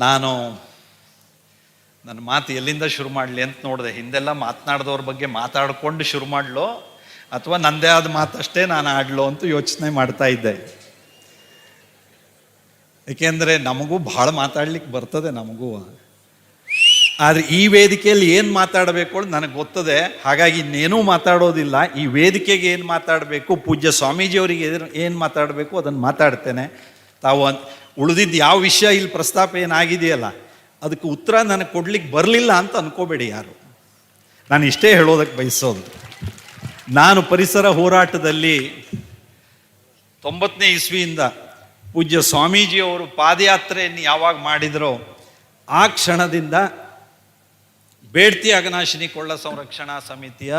ನಾನು ನನ್ನ ಮಾತು ಎಲ್ಲಿಂದ ಶುರು ಮಾಡಲಿ ಅಂತ ನೋಡಿದೆ. ಹಿಂದೆಲ್ಲ ಮಾತನಾಡಿದವ್ರ ಬಗ್ಗೆ ಮಾತಾಡಿಕೊಂಡು ಶುರು ಮಾಡಲೋ ಅಥವಾ ನನ್ನದೇ ಆದ ಮಾತಷ್ಟೇ ನಾನು ಆಡಲೋ ಅಂತ ಯೋಚನೆ ಮಾಡ್ತಾ ಇದ್ದೆ. ಏಕೆಂದರೆ ನಮಗೂ ಭಾಳ ಮಾತಾಡ್ಲಿಕ್ಕೆ ಬರ್ತದೆ ನಮಗೂ, ಆದರೆ ಈ ವೇದಿಕೆಯಲ್ಲಿ ಏನು ಮಾತಾಡಬೇಕು ಅಂತ ನನಗೆ ಗೊತ್ತದೆ. ಹಾಗಾಗಿ ಇನ್ನೇನೂ ಮಾತಾಡೋದಿಲ್ಲ. ಈ ವೇದಿಕೆಗೆ ಏನು ಮಾತಾಡಬೇಕು, ಪೂಜ್ಯ ಸ್ವಾಮೀಜಿಯವರಿಗೆ ಏನು ಮಾತಾಡಬೇಕು ಅದನ್ನು ಮಾತಾಡ್ತೇನೆ. ತಾವು ಉಳಿದಿದ್ದು ಯಾವ ವಿಷಯ ಇಲ್ಲಿ ಪ್ರಸ್ತಾಪ ಏನಾಗಿದೆಯಲ್ಲ ಅದಕ್ಕೆ ಉತ್ತರ ನನಗೆ ಕೊಡ್ಲಿಕ್ಕೆ ಬರಲಿಲ್ಲ ಅಂತ ಅನ್ಕೋಬೇಡಿ ಯಾರು. ನಾನು ಇಷ್ಟೇ ಹೇಳೋದಕ್ಕೆ ಬಯಸೋದು, ನಾನು ಪರಿಸರ ಹೋರಾಟದಲ್ಲಿ 90ನೇ ಇಸ್ವಿಯಿಂದ ಪೂಜ್ಯ ಸ್ವಾಮೀಜಿಯವರು ಪಾದಯಾತ್ರೆಯನ್ನು ಯಾವಾಗ ಮಾಡಿದರೋ ಆ ಕ್ಷಣದಿಂದ ಬೇಡ್ತಿ ಅಘನಾಶಿನಿ ಕೊಳ್ಳ ಸಂರಕ್ಷಣಾ ಸಮಿತಿಯ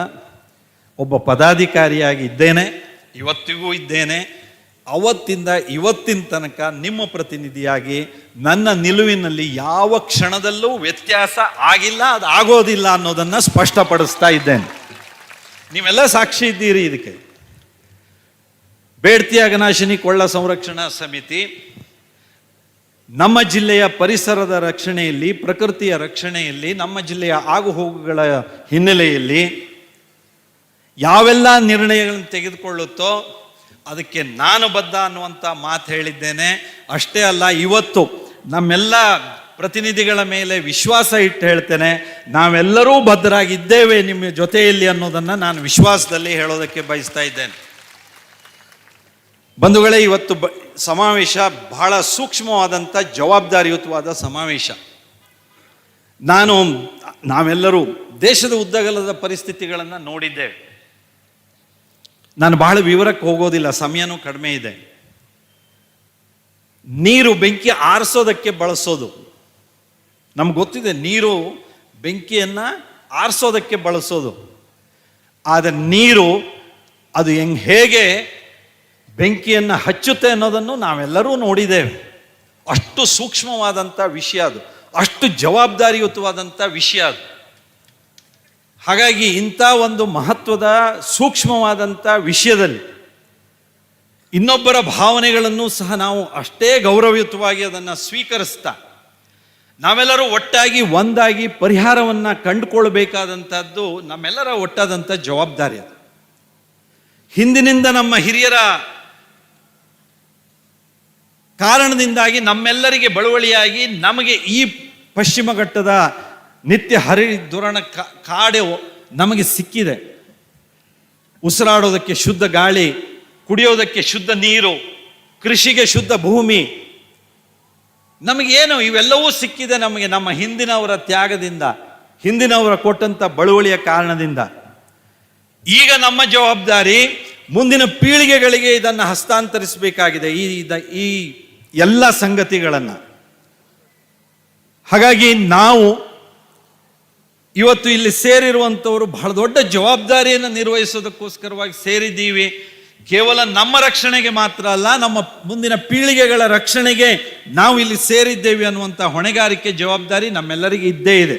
ಒಬ್ಬ ಪದಾಧಿಕಾರಿಯಾಗಿ ಇದ್ದೇನೆ, ಇವತ್ತಿಗೂ ಇದ್ದೇನೆ. ಅವತ್ತಿಂದ ಇವತ್ತಿನ ತನಕ ನಿಮ್ಮ ಪ್ರತಿನಿಧಿಯಾಗಿ ನನ್ನ ನಿಲುವಿನಲ್ಲಿ ಯಾವ ಕ್ಷಣದಲ್ಲೂ ವ್ಯತ್ಯಾಸ ಆಗಿಲ್ಲ, ಅದು ಆಗೋದಿಲ್ಲ ಅನ್ನೋದನ್ನು ಸ್ಪಷ್ಟಪಡಿಸ್ತಾ ಇದ್ದೇನೆ. ನೀವೆಲ್ಲ ಸಾಕ್ಷಿ ಇದ್ದೀರಿ ಇದಕ್ಕೆ. ಬೇಡ್ತಿ ಅಘನಾಶಿನಿ ಕೊಳ್ಳ ಸಂರಕ್ಷಣಾ ಸಮಿತಿ ನಮ್ಮ ಜಿಲ್ಲೆಯ ಪರಿಸರದ ರಕ್ಷಣೆಯಲ್ಲಿ, ಪ್ರಕೃತಿಯ ರಕ್ಷಣೆಯಲ್ಲಿ, ನಮ್ಮ ಜಿಲ್ಲೆಯ ಆಗುಹೋಗುಗಳ ಹಿನ್ನೆಲೆಯಲ್ಲಿ ಯಾವೆಲ್ಲ ನಿರ್ಣಯಗಳನ್ನು ತೆಗೆದುಕೊಳ್ಳುತ್ತೋ ಅದಕ್ಕೆ ನಾನು ಬದ್ಧ ಅನ್ನುವಂಥ ಮಾತು ಹೇಳಿದ್ದೇನೆ. ಅಷ್ಟೇ ಅಲ್ಲ, ಇವತ್ತು ನಮ್ಮೆಲ್ಲ ಪ್ರತಿನಿಧಿಗಳ ಮೇಲೆ ವಿಶ್ವಾಸ ಇಟ್ಟು ಹೇಳ್ತೇನೆ, ನಾವೆಲ್ಲರೂ ಬದ್ಧರಾಗಿದ್ದೇವೆ ನಿಮ್ಮ ಜೊತೆಯಲ್ಲಿ ಅನ್ನೋದನ್ನು ನಾನು ವಿಶ್ವಾಸದಲ್ಲಿ ಹೇಳೋದಕ್ಕೆ ಬಯಸ್ತಾ ಇದ್ದೇನೆ. ಬಂಧುಗಳೇ, ಇವತ್ತು ಸಮಾವೇಶ ಬಹಳ ಸೂಕ್ಷ್ಮವಾದಂಥ ಜವಾಬ್ದಾರಿಯುತವಾದ ಸಮಾವೇಶ. ನಾವೆಲ್ಲರೂ ದೇಶದ ಉದ್ದಗಲದ ಪರಿಸ್ಥಿತಿಗಳನ್ನು ನೋಡಿದ್ದೇವೆ. ನಾನು ಬಹಳ ವಿವರಕ್ಕೆ ಹೋಗೋದಿಲ್ಲ, ಸಮಯನೂ ಕಡಿಮೆ ಇದೆ. ನೀರು ಬೆಂಕಿ ಆರಿಸೋದಕ್ಕೆ ಬಳಸೋದು ನಮ್ಗೆ ಗೊತ್ತಿದೆ. ನೀರು ಬೆಂಕಿಯನ್ನು ಆರಿಸೋದಕ್ಕೆ ಬಳಸೋದು, ಆದರೆ ನೀರು ಅದು ಹೇಗೆ ಬೆಂಕಿಯನ್ನು ಹಚ್ಚುತ್ತೆ ಅನ್ನೋದನ್ನು ನಾವೆಲ್ಲರೂ ನೋಡಿದ್ದೇವೆ. ಅಷ್ಟು ಸೂಕ್ಷ್ಮವಾದಂಥ ವಿಷಯ ಅದು, ಅಷ್ಟು ಜವಾಬ್ದಾರಿಯುತವಾದಂಥ ವಿಷಯ ಅದು. ಹಾಗಾಗಿ ಇಂಥ ಒಂದು ಮಹತ್ವದ ಸೂಕ್ಷ್ಮವಾದಂಥ ವಿಷಯದಲ್ಲಿ ಇನ್ನೊಬ್ಬರ ಭಾವನೆಗಳನ್ನು ಸಹ ನಾವು ಅಷ್ಟೇ ಗೌರವಯುತವಾಗಿ ಅದನ್ನು ಸ್ವೀಕರಿಸ್ತಾ ನಾವೆಲ್ಲರೂ ಒಟ್ಟಾಗಿ ಒಂದಾಗಿ ಪರಿಹಾರವನ್ನು ಕಂಡುಕೊಳ್ಬೇಕಾದಂಥದ್ದು ನಮ್ಮೆಲ್ಲರ ಒಟ್ಟಾದಂಥ ಜವಾಬ್ದಾರಿ ಅದು. ಹಿಂದಿನಿಂದ ನಮ್ಮ ಹಿರಿಯರ ಕಾರಣದಿಂದಾಗಿ ನಮ್ಮೆಲ್ಲರಿಗೆ ಬಳುವಳಿಯಾಗಿ ನಮಗೆ ಈ ಪಶ್ಚಿಮ ಘಟ್ಟದ ನಿತ್ಯ ಹರಿದುರಣ ಕಾಡು ನಮಗೆ ಸಿಕ್ಕಿದೆ. ಉಸಿರಾಡೋದಕ್ಕೆ ಶುದ್ಧ ಗಾಳಿ, ಕುಡಿಯೋದಕ್ಕೆ ಶುದ್ಧ ನೀರು, ಕೃಷಿಗೆ ಶುದ್ಧ ಭೂಮಿ, ನಮಗೇನು ಇವೆಲ್ಲವೂ ಸಿಕ್ಕಿದೆ ನಮಗೆ ನಮ್ಮ ಹಿಂದಿನವರ ತ್ಯಾಗದಿಂದ, ಹಿಂದಿನವರ ಕೊಟ್ಟಂಥ ಬಳುವಳಿಯ ಕಾರಣದಿಂದ. ಈಗ ನಮ್ಮ ಜವಾಬ್ದಾರಿ ಮುಂದಿನ ಪೀಳಿಗೆಗಳಿಗೆ ಇದನ್ನು ಹಸ್ತಾಂತರಿಸಬೇಕಾಗಿದೆ, ಈ ಎಲ್ಲ ಸಂಗತಿಗಳನ್ನು. ಹಾಗಾಗಿ ನಾವು ಇವತ್ತು ಇಲ್ಲಿ ಸೇರಿರುವಂಥವರು ಬಹಳ ದೊಡ್ಡ ಜವಾಬ್ದಾರಿಯನ್ನು ನಿರ್ವಹಿಸೋದಕ್ಕೋಸ್ಕರವಾಗಿ ಸೇರಿದ್ದೀವಿ. ಕೇವಲ ನಮ್ಮ ರಕ್ಷಣೆಗೆ ಮಾತ್ರ ಅಲ್ಲ, ನಮ್ಮ ಮುಂದಿನ ಪೀಳಿಗೆಗಳ ರಕ್ಷಣೆಗೆ ನಾವು ಇಲ್ಲಿ ಸೇರಿದ್ದೇವೆ ಅನ್ನುವಂಥ ಹೊಣೆಗಾರಿಕೆ, ಜವಾಬ್ದಾರಿ ನಮ್ಮೆಲ್ಲರಿಗೂ ಇದ್ದೇ ಇದೆ.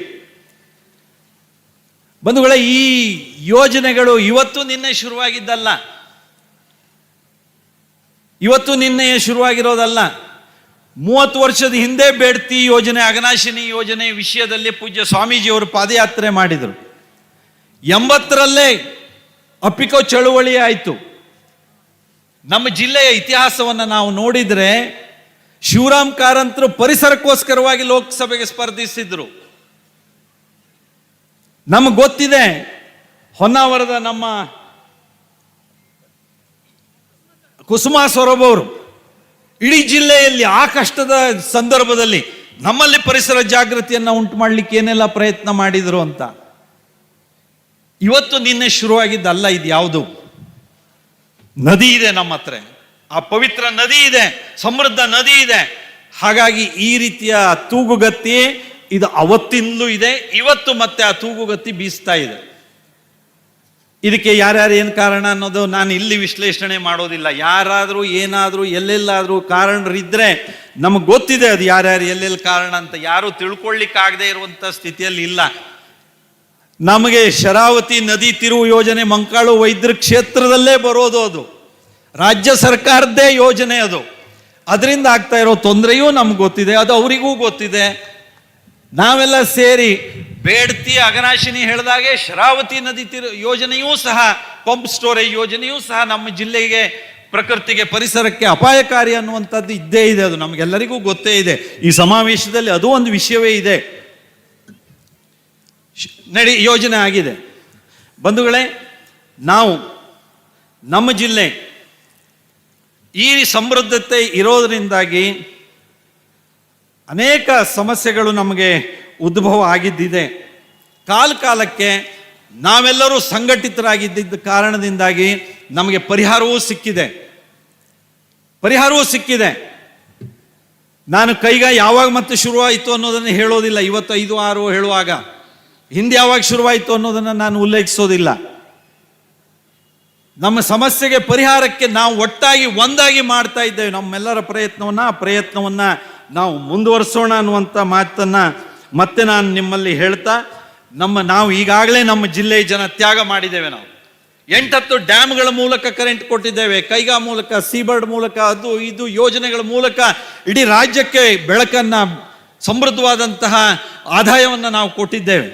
ಬಂಧುಗಳೇ, ಈ ಯೋಜನೆಗಳು ಇವತ್ತು ನಿನ್ನೆ ಶುರುವಾಗಿದ್ದಲ್ಲ, ಇವತ್ತು ನಿನ್ನೆ ಶುರುವಾಗಿರೋದಲ್ಲ. 30 ವರ್ಷದ ಹಿಂದೆ ಬೇಡ್ತಿ ಯೋಜನೆ, ಅಘನಾಶಿನಿ ಯೋಜನೆ ವಿಷಯದಲ್ಲಿ ಪೂಜ್ಯ ಸ್ವಾಮೀಜಿಯವರು ಪಾದಯಾತ್ರೆ ಮಾಡಿದರು. 80ರಲ್ಲೇ ಅಪಿಕೋ ಚಳುವಳಿ ಆಯಿತು. ನಮ್ಮ ಜಿಲ್ಲೆಯ ಇತಿಹಾಸವನ್ನು ನಾವು ನೋಡಿದರೆ ಶಿವರಾಮ್ ಕಾರಂತರು ಪರಿಸರಕ್ಕೋಸ್ಕರವಾಗಿ ಲೋಕಸಭೆಗೆ ಸ್ಪರ್ಧಿಸಿದ್ರು. ನಮಗೆ ಗೊತ್ತಿದೆ, ಹೊನ್ನಾವರದ ನಮ್ಮ ಕುಸುಮಾ ಸೊರಬ್ ಅವರು ಇಡೀ ಜಿಲ್ಲೆಯಲ್ಲಿ ಆ ಕಷ್ಟದ ಸಂದರ್ಭದಲ್ಲಿ ನಮ್ಮಲ್ಲಿ ಪರಿಸರ ಜಾಗೃತಿಯನ್ನು ಉಂಟು ಮಾಡಲಿಕ್ಕೆ ಏನೆಲ್ಲ ಪ್ರಯತ್ನ ಮಾಡಿದರು ಅಂತ. ಇವತ್ತು ನಿನ್ನೆ ಶುರುವಾಗಿದ್ದಲ್ಲ ಇದು. ಯಾವುದು ನದಿ ಇದೆ ನಮ್ಮ ಹತ್ರ, ಆ ಪವಿತ್ರ ನದಿ ಇದೆ, ಸಮೃದ್ಧ ನದಿ ಇದೆ. ಹಾಗಾಗಿ ಈ ರೀತಿಯ ತೂಗುಗತ್ತಿ ಇದು ಅವತ್ತಿಂದಲೂ ಇದೆ, ಇವತ್ತು ಮತ್ತೆ ಆ ತೂಗುಗತ್ತಿ ಬೀಸ್ತಾ ಇದೆ. ಇದಕ್ಕೆ ಯಾರ್ಯಾರು ಏನು ಕಾರಣ ಅನ್ನೋದು ನಾನು ಇಲ್ಲಿ ವಿಶ್ಲೇಷಣೆ ಮಾಡೋದಿಲ್ಲ. ಯಾರಾದರೂ ಏನಾದರೂ ಎಲ್ಲೆಲ್ಲಾದರೂ ಕಾರಣರಿದ್ದರೆ ನಮಗೆ ಗೊತ್ತಿದೆ ಅದು ಯಾರ್ಯಾರು ಎಲ್ಲೆಲ್ಲಿ ಕಾರಣ ಅಂತ. ಯಾರು ತಿಳ್ಕೊಳ್ಳಿಕ್ಕಾಗದೇ ಇರುವಂಥ ಸ್ಥಿತಿಯಲ್ಲಿ ಇಲ್ಲ. ನಮಗೆ ಶರಾವತಿ ನದಿ ತಿರುವು ಯೋಜನೆ ಮಂಕಾಳು ವೈದ್ಯರ ಕ್ಷೇತ್ರದಲ್ಲೇ ಬರೋದು, ಅದು ರಾಜ್ಯ ಸರ್ಕಾರದ್ದೇ ಯೋಜನೆ ಅದು. ಅದರಿಂದ ಆಗ್ತಾ ಇರೋ ತೊಂದರೆಯೂ ನಮ್ಗೆ ಗೊತ್ತಿದೆ, ಅದು ಅವರಿಗೂ ಗೊತ್ತಿದೆ. ನಾವೆಲ್ಲ ಸೇರಿ ಬೇಡ್ತಿ ಅಘನಾಶಿನಿ ಹೇಳಿದಾಗೆ ಶರಾವತಿ ನದಿ ಯೋಜನೆಯೂ ಸಹ, ಪಂಪ್ ಸ್ಟೋರೇಜ್ ಯೋಜನೆಯೂ ಸಹ ನಮ್ಮ ಜಿಲ್ಲೆಗೆ, ಪ್ರಕೃತಿಗೆ, ಪರಿಸರಕ್ಕೆ ಅಪಾಯಕಾರಿ ಅನ್ನುವಂಥದ್ದು ಇದ್ದೇ ಇದೆ. ಅದು ನಮಗೆಲ್ಲರಿಗೂ ಗೊತ್ತೇ ಇದೆ. ಈ ಸಮಾವೇಶದಲ್ಲಿ ಅದು ಒಂದು ವಿಷಯವೇ ಇದೆ. ಯೋಜನೆ ಆಗಿದೆ. ಬಂಧುಗಳೇ, ನಾವು ನಮ್ಮ ಜಿಲ್ಲೆ ಈ ಸಮೃದ್ಧತೆ ಇರೋದರಿಂದಾಗಿ ಅನೇಕ ಸಮಸ್ಯೆಗಳು ನಮಗೆ ಉದ್ಭವ ಆಗಿದ್ದಿದೆ. ಕಾಲಕ್ಕೆ ನಾವೆಲ್ಲರೂ ಸಂಘಟಿತರಾಗಿದ್ದ ಕಾರಣದಿಂದಾಗಿ ನಮಗೆ ಪರಿಹಾರವೂ ಸಿಕ್ಕಿದೆ. ನಾನು ಕೈಗ ಯಾವಾಗ ಮತ್ತೆ ಶುರುವಾಯಿತು ಅನ್ನೋದನ್ನು ಹೇಳೋದಿಲ್ಲ. ಇವತ್ತು 5-6 ಹೇಳುವಾಗ ಹಿಂದೆ ಯಾವಾಗ ಶುರುವಾಯಿತು ಅನ್ನೋದನ್ನು ನಾನು ಉಲ್ಲೇಖಿಸೋದಿಲ್ಲ. ನಮ್ಮ ಸಮಸ್ಯೆಗೆ ಪರಿಹಾರಕ್ಕೆ ನಾವು ಒಟ್ಟಾಗಿ ಒಂದಾಗಿ ಮಾಡ್ತಾ ಇದ್ದೇವೆ. ನಮ್ಮೆಲ್ಲರ ಪ್ರಯತ್ನವನ್ನ ನಾವು ಮುಂದುವರಿಸೋಣ ಅನ್ನುವಂಥ ಮಾತನ್ನ ಮತ್ತೆ ನಾನು ನಿಮ್ಮಲ್ಲಿ ಹೇಳ್ತಾ, ನಾವು ಈಗಾಗಲೇ ನಮ್ಮ ಜಿಲ್ಲೆಯ ಜನ ತ್ಯಾಗ ಮಾಡಿದ್ದೇವೆ. ನಾವು 8-10 ಡ್ಯಾಮ್ಗಳ ಮೂಲಕ ಕರೆಂಟ್ ಕೊಟ್ಟಿದ್ದೇವೆ. ಕೈಗಾ ಮೂಲಕ, ಸೀಬರ್ಡ್ ಮೂಲಕ, ಅದು ಇದು ಯೋಜನೆಗಳ ಮೂಲಕ ಇಡೀ ರಾಜ್ಯಕ್ಕೆ ಬೆಳಕನ್ನ, ಸಮೃದ್ಧವಾದಂತಹ ಆದಾಯವನ್ನು ನಾವು ಕೊಟ್ಟಿದ್ದೇವೆ.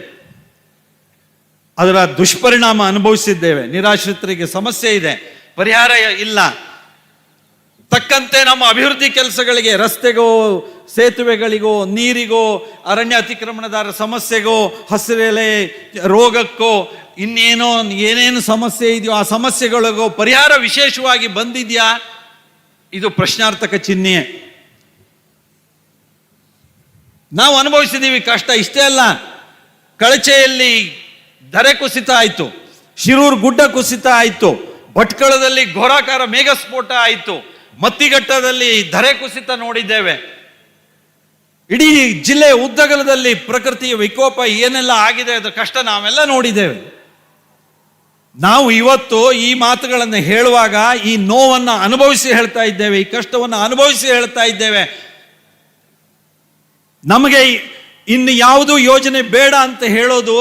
ಅದರ ದುಷ್ಪರಿಣಾಮ ಅನುಭವಿಸಿದ್ದೇವೆ. ನಿರಾಶ್ರಿತರಿಗೆ ಸಮಸ್ಯೆ ಇದೆ, ಪರಿಹಾರ ಇಲ್ಲ. ತಕ್ಕಂತೆ ನಮ್ಮ ಅಭಿವೃದ್ಧಿ ಕೆಲಸಗಳಿಗೆ, ರಸ್ತೆಗೋ, ಸೇತುವೆಗಳಿಗೋ, ನೀರಿಗೋ, ಅರಣ್ಯ ಅತಿಕ್ರಮಣದಾರರ ಸಮಸ್ಯೆಗೋ, ಹಸಿರೆಲೆ ರೋಗಕ್ಕೋ, ಏನೇನು ಸಮಸ್ಯೆ ಇದೆಯೋ ಆ ಸಮಸ್ಯೆಗಳಿಗೋ ಪರಿಹಾರ ವಿಶೇಷವಾಗಿ ಬಂದಿದೆಯಾ? ಇದು ಪ್ರಶ್ನಾರ್ಥಕ ಚಿಹ್ನೆ. ನಾವು ಅನುಭವಿಸಿದ್ದೀವಿ ಕಷ್ಟ. ಇಷ್ಟೇ ಅಲ್ಲ, ಕಳಚೆಯಲ್ಲಿ ಧರೆ ಕುಸಿತ ಆಯಿತು, ಶಿರೂರು ಗುಡ್ಡ ಕುಸಿತ ಆಯಿತು, ಭಟ್ಕಳದಲ್ಲಿ ಘೋರಾಕಾರ ಮೇಘಸ್ಫೋಟ ಆಯಿತು, ಮತ್ತಿಘಟ್ಟದಲ್ಲಿ ಧರೆ ಕುಸಿತ ನೋಡಿದ್ದೇವೆ. ಇಡೀ ಜಿಲ್ಲೆಯ ಉದ್ದಗಲದಲ್ಲಿ ಪ್ರಕೃತಿಯ ವಿಕೋಪ ಏನೆಲ್ಲ ಆಗಿದೆ, ಅದರ ಕಷ್ಟ ನಾವೆಲ್ಲ ನೋಡಿದ್ದೇವೆ. ನಾವು ಇವತ್ತು ಈ ಮಾತುಗಳನ್ನು ಹೇಳುವಾಗ ಈ ನೋವನ್ನು ಅನುಭವಿಸಿ ಹೇಳ್ತಾ ಇದ್ದೇವೆ, ಈ ಕಷ್ಟವನ್ನು ಅನುಭವಿಸಿ ಹೇಳ್ತಾ ಇದ್ದೇವೆ. ನಮಗೆ ಇನ್ನು ಯಾವುದು ಯೋಜನೆ ಬೇಡ ಅಂತ ಹೇಳೋದು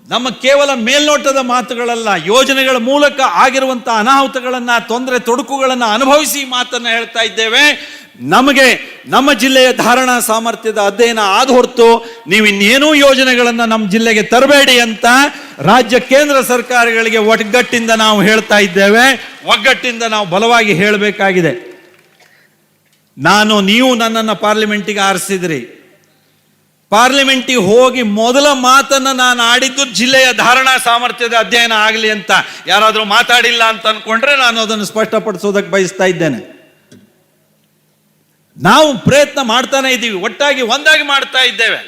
ನಮ್ಮ ಕೇವಲ ಮೇಲ್ನೋಟದ ಮಾತುಗಳಲ್ಲ. ಯೋಜನೆಗಳ ಮೂಲಕ ಆಗಿರುವಂತಹ ಅನಾಹುತಗಳನ್ನ, ತೊಂದರೆ ತೊಡಕುಗಳನ್ನು ಅನುಭವಿಸಿ ಮಾತನ್ನು ಹೇಳ್ತಾ ಇದ್ದೇವೆ. ನಮಗೆ ನಮ್ಮ ಜಿಲ್ಲೆಯ ಧಾರಣಾ ಸಾಮರ್ಥ್ಯದ ಅಧ್ಯಯನ ಆದ ಹೊರತು ನೀವು ಇನ್ನೇನೂ ಯೋಜನೆಗಳನ್ನು ನಮ್ಮ ಜಿಲ್ಲೆಗೆ ತರಬೇಡಿ ಅಂತ ರಾಜ್ಯ ಕೇಂದ್ರ ಸರ್ಕಾರಗಳಿಗೆ ಒಗ್ಗಟ್ಟಿಂದ ನಾವು ಹೇಳ್ತಾ ಇದ್ದೇವೆ. ಒಗ್ಗಟ್ಟಿಂದ ನಾವು ಬಲವಾಗಿ ಹೇಳಬೇಕಾಗಿದೆ. ನೀವು ನನ್ನನ್ನು ಪಾರ್ಲಿಮೆಂಟಿಗೆ ಆರಿಸಿದ್ರಿ. ಪಾರ್ಲಿಮೆಂಟಿಗೆ ಹೋಗಿ ಮೊದಲ ಮಾತನ್ನು ನಾನು ಆಡಿದ್ದು ಜಿಲ್ಲೆಯ ಧಾರಣಾ ಸಾಮರ್ಥ್ಯದ ಅಧ್ಯಯನ ಆಗಲಿ ಅಂತ. ಯಾರಾದರೂ ಮಾತಾಡಿಲ್ಲ ಅಂತ ಅನ್ಕೊಂಡ್ರೆ ನಾನು ಅದನ್ನು ಸ್ಪಷ್ಟಪಡಿಸೋದಕ್ಕೆ ಬಯಸ್ತಾ ಇದ್ದೇನೆ. ನಾವು ಪ್ರಯತ್ನ ಮಾಡ್ತಾನೆ ಇದ್ದೀವಿ, ಒಟ್ಟಾಗಿ ಒಂದಾಗಿ ಮಾಡ್ತಾ ಇದ್ದೇವೆ.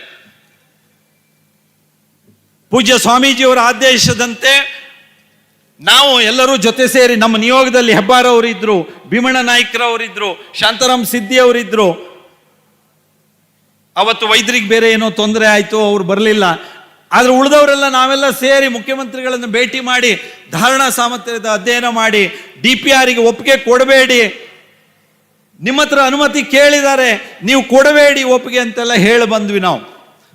ಪೂಜ್ಯ ಸ್ವಾಮೀಜಿಯವರ ಆದೇಶದಂತೆ ನಾವು ಎಲ್ಲರೂ ಜೊತೆ ಸೇರಿ, ನಮ್ಮ ನಿಯೋಗದಲ್ಲಿ ಹೆಬ್ಬಾರವರಿದ್ರು, ಭೀಮಣ್ಣ ನಾಯ್ಕರವರಿದ್ರು, ಶಾಂತಾರಾಮ್ ಸಿದ್ದಿ ಅವರಿದ್ರು. ಅವತ್ತು ವೈದ್ಯರಿಗೆ ಬೇರೆ ಏನೋ ತೊಂದರೆ ಆಯಿತು, ಅವ್ರು ಬರಲಿಲ್ಲ. ಆದರೆ ಉಳಿದವರೆಲ್ಲ ನಾವೆಲ್ಲ ಸೇರಿ ಮುಖ್ಯಮಂತ್ರಿಗಳನ್ನು ಭೇಟಿ ಮಾಡಿ ಧಾರಣಾ ಸಾಮರ್ಥ್ಯದ ಅಧ್ಯಯನ ಮಾಡಿ, DPRಗೆ ಒಪ್ಪಿಗೆ ಕೊಡಬೇಡಿ, ನಿಮ್ಮ ಹತ್ರ ಅನುಮತಿ ಕೇಳಿದ್ದಾರೆ, ನೀವು ಕೊಡಬೇಡಿ ಒಪ್ಪಿಗೆ ಅಂತೆಲ್ಲ ಹೇಳಿ ಬಂದ್ವಿ. ನಾವು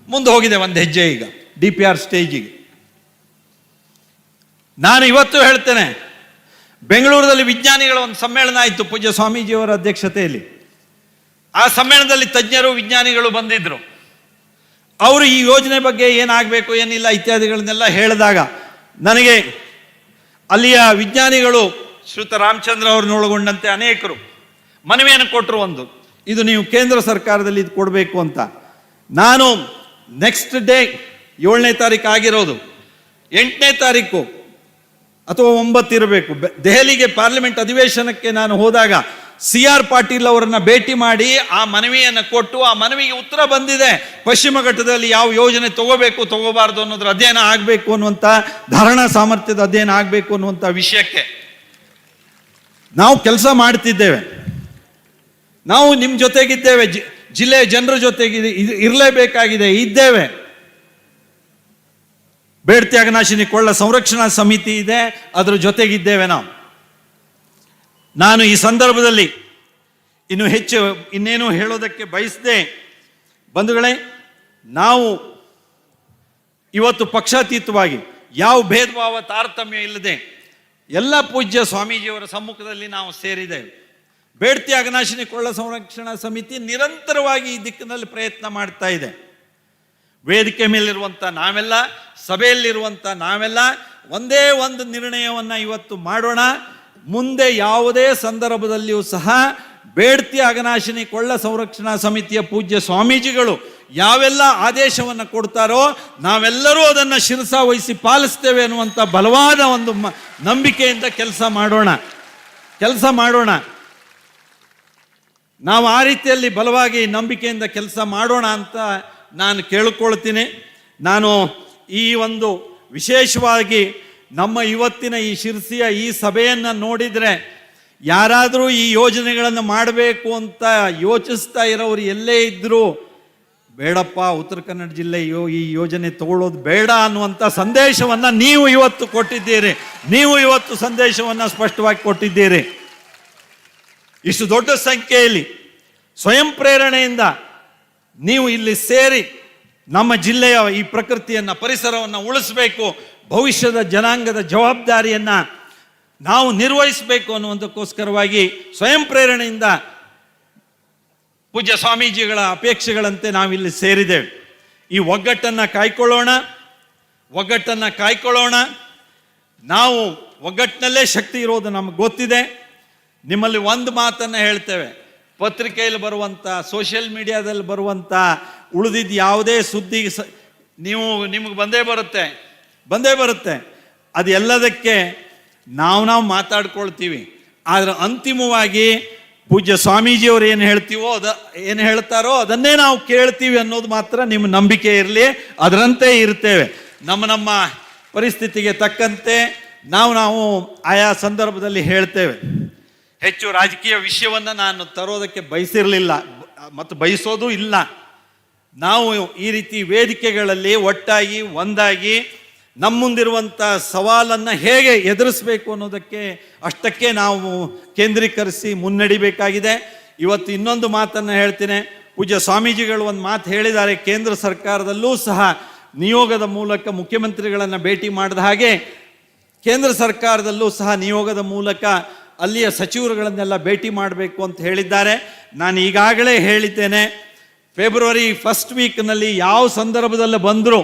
ಮುಂದೆ ಹೋಗಿದೆ ಒಂದು ಹೆಜ್ಜೆ ಈಗ DPR ಸ್ಟೇಜಿಗೆ. ನಾನು ಇವತ್ತು ಹೇಳ್ತೇನೆ, ಬೆಂಗಳೂರಲ್ಲಿ ವಿಜ್ಞಾನಿಗಳ ಒಂದು ಸಮ್ಮೇಳನ ಆಯಿತು ಪೂಜ್ಯ ಸ್ವಾಮೀಜಿಯವರ ಅಧ್ಯಕ್ಷತೆಯಲ್ಲಿ. ಆ ಸಮ್ಮೇಳನದಲ್ಲಿ ತಜ್ಞರು, ವಿಜ್ಞಾನಿಗಳು ಬಂದಿದ್ರು. ಅವರು ಈ ಯೋಜನೆ ಬಗ್ಗೆ ಏನಾಗಬೇಕು ಏನಿಲ್ಲ ಇತ್ಯಾದಿಗಳನ್ನೆಲ್ಲ ಹೇಳಿದಾಗ ನನಗೆ ಅಲ್ಲಿಯ ವಿಜ್ಞಾನಿಗಳು, ಶ್ರೀಯುತ ರಾಮಚಂದ್ರ ಅವ್ರನ್ನ ಒಳಗೊಂಡಂತೆ ಅನೇಕರು ಮನವಿಯನ್ನು ಕೊಟ್ಟರು. ಇದು ನೀವು ಕೇಂದ್ರ ಸರ್ಕಾರದಲ್ಲಿ ಇದು ಕೊಡಬೇಕು ಅಂತ. ನಾನು ನೆಕ್ಸ್ಟ್ ಡೇ 7ನೇ ತಾರೀಕು ಆಗಿರೋದು, 8ನೇ ತಾರೀಕು ಅಥವಾ 9 ಇರಬೇಕು, ದೆಹಲಿಗೆ ಪಾರ್ಲಿಮೆಂಟ್ ಅಧಿವೇಶನಕ್ಕೆ ನಾನು ಹೋದಾಗ CR ಪಾಟೀಲ್ ಅವರನ್ನ ಭೇಟಿ ಮಾಡಿ ಆ ಮನವಿಯನ್ನು ಕೊಟ್ಟು, ಆ ಮನವಿಗೆ ಉತ್ತರ ಬಂದಿದೆ. ಪಶ್ಚಿಮ ಘಟ್ಟದಲ್ಲಿ ಯಾವ ಯೋಜನೆ ತಗೋಬೇಕು ತಗೋಬಾರ್ದು ಅನ್ನೋದ್ರ ಅಧ್ಯಯನ ಆಗಬೇಕು ಅನ್ನುವಂಥ, ಧಾರಣಾ ಸಾಮರ್ಥ್ಯದ ಅಧ್ಯಯನ ಆಗಬೇಕು ಅನ್ನುವಂಥ ವಿಷಯಕ್ಕೆ ನಾವು ಕೆಲಸ ಮಾಡ್ತಿದ್ದೇವೆ. ನಾವು ನಿಮ್ಮ ಜೊತೆಗಿದ್ದೇವೆ, ಜಿಲ್ಲೆಯ ಜನರ ಜೊತೆಗೆ ಇರಲೇಬೇಕಾಗಿದೆ, ಇದ್ದೇವೆ. ಬೇಡ್ತಿ ಅಘನಾಶಿನಿ ಕೊಳ್ಳ ಸಂರಕ್ಷಣಾ ಸಮಿತಿ ಇದೆ, ಅದರ ಜೊತೆಗಿದ್ದೇವೆ ನಾವು. ನಾನು ಈ ಸಂದರ್ಭದಲ್ಲಿ ಇನ್ನು ಹೆಚ್ಚು ಇನ್ನೇನು ಹೇಳೋದಕ್ಕೆ ಬಯಸದೆ, ಬಂಧುಗಳೇ, ನಾವು ಇವತ್ತು ಪಕ್ಷಾತೀತವಾಗಿ ಯಾವ ಭೇದ ಭಾವ ತಾರತಮ್ಯ ಇಲ್ಲದೆ ಎಲ್ಲ ಪೂಜ್ಯ ಸ್ವಾಮೀಜಿಯವರ ಸಮ್ಮುಖದಲ್ಲಿ ನಾವು ಸೇರಿದ್ದೇವೆ. ಬೇಡ್ತಿ ಅಘನಾಶಿನಿ ಕೊಳ್ಳ ಸಂರಕ್ಷಣಾ ಸಮಿತಿ ನಿರಂತರವಾಗಿ ಈ ದಿಕ್ಕಿನಲ್ಲಿ ಪ್ರಯತ್ನ ಮಾಡ್ತಾ ಇದೆ. ವೇದಿಕೆ ಮೇಲಿರುವಂಥ ನಾವೆಲ್ಲ, ಸಭೆಯಲ್ಲಿರುವಂಥ ನಾವೆಲ್ಲ ಒಂದೇ ಒಂದು ನಿರ್ಣಯವನ್ನು ಇವತ್ತು ಮಾಡೋಣ. ಮುಂದೆ ಯಾವುದೇ ಸಂದರ್ಭದಲ್ಲಿಯೂ ಸಹ ಬೇಡ್ತಿ ಅಘನಾಶಿನಿ ಕೊಳ್ಳ ಸಂರಕ್ಷಣಾ ಸಮಿತಿಯ ಪೂಜ್ಯ ಸ್ವಾಮೀಜಿಗಳು ಯಾವೆಲ್ಲ ಆದೇಶವನ್ನು ಕೊಡ್ತಾರೋ ನಾವೆಲ್ಲರೂ ಅದನ್ನು ಶಿರಸಾವಹಿಸಿ ಪಾಲಿಸ್ತೇವೆ ಅನ್ನುವಂಥ ಬಲವಾದ ಒಂದು ನಂಬಿಕೆಯಿಂದ ಕೆಲಸ ಮಾಡೋಣ. ನಾವು ಆ ರೀತಿಯಲ್ಲಿ ಬಲವಾಗಿ ನಂಬಿಕೆಯಿಂದ ಕೆಲಸ ಮಾಡೋಣ ಅಂತ ನಾನು ಕೇಳಿಕೊಳ್ತೀನಿ. ನಾನು ಈ ಒಂದು ವಿಶೇಷವಾಗಿ ನಮ್ಮ ಇವತ್ತಿನ ಈ ಶಿರಸಿಯ ಈ ಸಭೆಯನ್ನು ನೋಡಿದರೆ ಯಾರಾದರೂ ಈ ಯೋಜನೆಗಳನ್ನು ಮಾಡಬೇಕು ಅಂತ ಯೋಚಿಸ್ತಾ ಇರೋರು ಎಲ್ಲೇ ಇದ್ದರೂ ಬೇಡಪ್ಪ, ಉತ್ತರ ಕನ್ನಡ ಜಿಲ್ಲೆ ಈ ಯೋಜನೆ ತಗೊಳ್ಳೋದು ಬೇಡ ಅನ್ನುವಂಥ ಸಂದೇಶವನ್ನು ನೀವು ಇವತ್ತು ಕೊಟ್ಟಿದ್ದೀರಿ. ನೀವು ಇವತ್ತು ಸಂದೇಶವನ್ನು ಸ್ಪಷ್ಟವಾಗಿ ಕೊಟ್ಟಿದ್ದೀರಿ. ಇಷ್ಟು ದೊಡ್ಡ ಸಂಖ್ಯೆಯಲ್ಲಿ ಸ್ವಯಂ ಪ್ರೇರಣೆಯಿಂದ ನೀವು ಇಲ್ಲಿ ಸೇರಿ ನಮ್ಮ ಜಿಲ್ಲೆಯ ಈ ಪ್ರಕೃತಿಯನ್ನು, ಪರಿಸರವನ್ನು ಉಳಿಸಬೇಕು, ಭವಿಷ್ಯದ ಜನಾಂಗದ ಜವಾಬ್ದಾರಿಯನ್ನು ನಾವು ನಿರ್ವಹಿಸಬೇಕು ಅನ್ನುವಂಥಕ್ಕೋಸ್ಕರವಾಗಿ ಸ್ವಯಂ ಪ್ರೇರಣೆಯಿಂದ ಪೂಜ್ಯ ಸ್ವಾಮೀಜಿಗಳ ಅಪೇಕ್ಷೆಗಳಂತೆ ನಾವಿಲ್ಲಿ ಸೇರಿದ್ದೇವೆ. ಈ ಒಗ್ಗಟ್ಟನ್ನು ಕಾಯ್ಕೊಳ್ಳೋಣ. ನಾವು ಒಗ್ಗಟ್ಟಿನಲ್ಲೇ ಶಕ್ತಿ ಇರೋದು ನಮಗೆ ಗೊತ್ತಿದೆ. ನಿಮ್ಮಲ್ಲಿ ಒಂದು ಮಾತನ್ನು ಹೇಳ್ತೇವೆ, ಪತ್ರಿಕೆಯಲ್ಲಿ ಬರುವಂಥ, ಸೋಷಿಯಲ್ ಮೀಡಿಯಾದಲ್ಲಿ ಬರುವಂಥ ಉಳಿದಿದ್ದು ಯಾವುದೇ ಸುದ್ದಿ ನಿಮಗೆ ಬಂದೇ ಬರುತ್ತೆ. ಅದು ಎಲ್ಲದಕ್ಕೆ ನಾವು ಮಾತಾಡ್ಕೊಳ್ತೀವಿ. ಆದರೆ ಅಂತಿಮವಾಗಿ ಪೂಜ್ಯ ಸ್ವಾಮೀಜಿಯವರು ಏನು ಹೇಳ್ತಾರೋ ಅದನ್ನೇ ನಾವು ಕೇಳ್ತೀವಿ ಅನ್ನೋದು ಮಾತ್ರ ನಿಮ್ಮ ನಂಬಿಕೆ ಇರಲಿ. ಅದರಂತೆ ಇರ್ತೇವೆ. ನಮ್ಮ ಪರಿಸ್ಥಿತಿಗೆ ತಕ್ಕಂತೆ ನಾವು ಆಯಾ ಸಂದರ್ಭದಲ್ಲಿ ಹೇಳ್ತೇವೆ. ಹೆಚ್ಚು ರಾಜಕೀಯ ವಿಷಯವನ್ನು ನಾನು ತರೋದಕ್ಕೆ ಬಯಸಿರಲಿಲ್ಲ ಮತ್ತು ಬಯಸೋದು ಇಲ್ಲ. ನಾವು ಈ ರೀತಿ ವೇದಿಕೆಗಳಲ್ಲಿ ಒಟ್ಟಾಗಿ ಒಂದಾಗಿ ನಮ್ಮ ಮುಂದಿರುವಂಥ ಸವಾಲನ್ನು ಹೇಗೆ ಎದುರಿಸಬೇಕು ಅನ್ನೋದಕ್ಕೆ ಅಷ್ಟಕ್ಕೆ ನಾವು ಕೇಂದ್ರೀಕರಿಸಿ ಮುನ್ನಡಿಬೇಕಾಗಿದೆ. ಇವತ್ತು ಇನ್ನೊಂದು ಮಾತನ್ನು ಹೇಳ್ತೀನಿ. ಪೂಜ್ಯ ಸ್ವಾಮೀಜಿಗಳು ಒಂದು ಮಾತು ಹೇಳಿದ್ದಾರೆ, ಕೇಂದ್ರ ಸರ್ಕಾರದಲ್ಲೂ ಸಹ ನಿಯೋಗದ ಮೂಲಕ ಮುಖ್ಯಮಂತ್ರಿಗಳನ್ನು ಭೇಟಿ ಮಾಡಿದ ಹಾಗೆ ಕೇಂದ್ರ ಸರ್ಕಾರದಲ್ಲೂ ಸಹ ನಿಯೋಗದ ಮೂಲಕ ಅಲ್ಲಿಯ ಸಚಿವರುಗಳನ್ನೆಲ್ಲ ಭೇಟಿ ಮಾಡಬೇಕು ಅಂತ ಹೇಳಿದ್ದಾರೆ. ನಾನು ಈಗಾಗಲೇ ಹೇಳಿದ್ದೇನೆ, ಫೆಬ್ರವರಿ 1st ವೀಕ್ನಲ್ಲಿ ಯಾವ ಸಂದರ್ಭದಲ್ಲಿ ಬಂದರೂ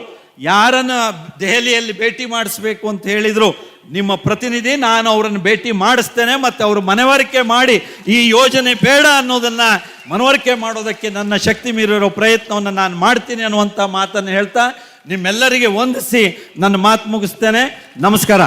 ಯಾರನ್ನು ದೆಹಲಿಯಲ್ಲಿ ಭೇಟಿ ಮಾಡಿಸ್ಬೇಕು ಅಂತ ಹೇಳಿದರು ನಿಮ್ಮ ಪ್ರತಿನಿಧಿ, ನಾನು ಅವರನ್ನು ಭೇಟಿ ಮಾಡಿಸ್ತೇನೆ ಮತ್ತು ಅವರು ಮನವರಿಕೆ ಮಾಡಿ ಈ ಯೋಜನೆ ಬೇಡ ಅನ್ನೋದನ್ನು ಮನವರಿಕೆ ಮಾಡೋದಕ್ಕೆ ನನ್ನ ಶಕ್ತಿ ಮೀರಿರೋ ಪ್ರಯತ್ನವನ್ನು ನಾನು ಮಾಡ್ತೀನಿ ಅನ್ನುವಂಥ ಮಾತನ್ನು ಹೇಳ್ತಾ ನಿಮ್ಮೆಲ್ಲರಿಗೆ ವಂದಿಸಿ ನನ್ನ ಮಾತು ಮುಗಿಸ್ತೇನೆ. ನಮಸ್ಕಾರ.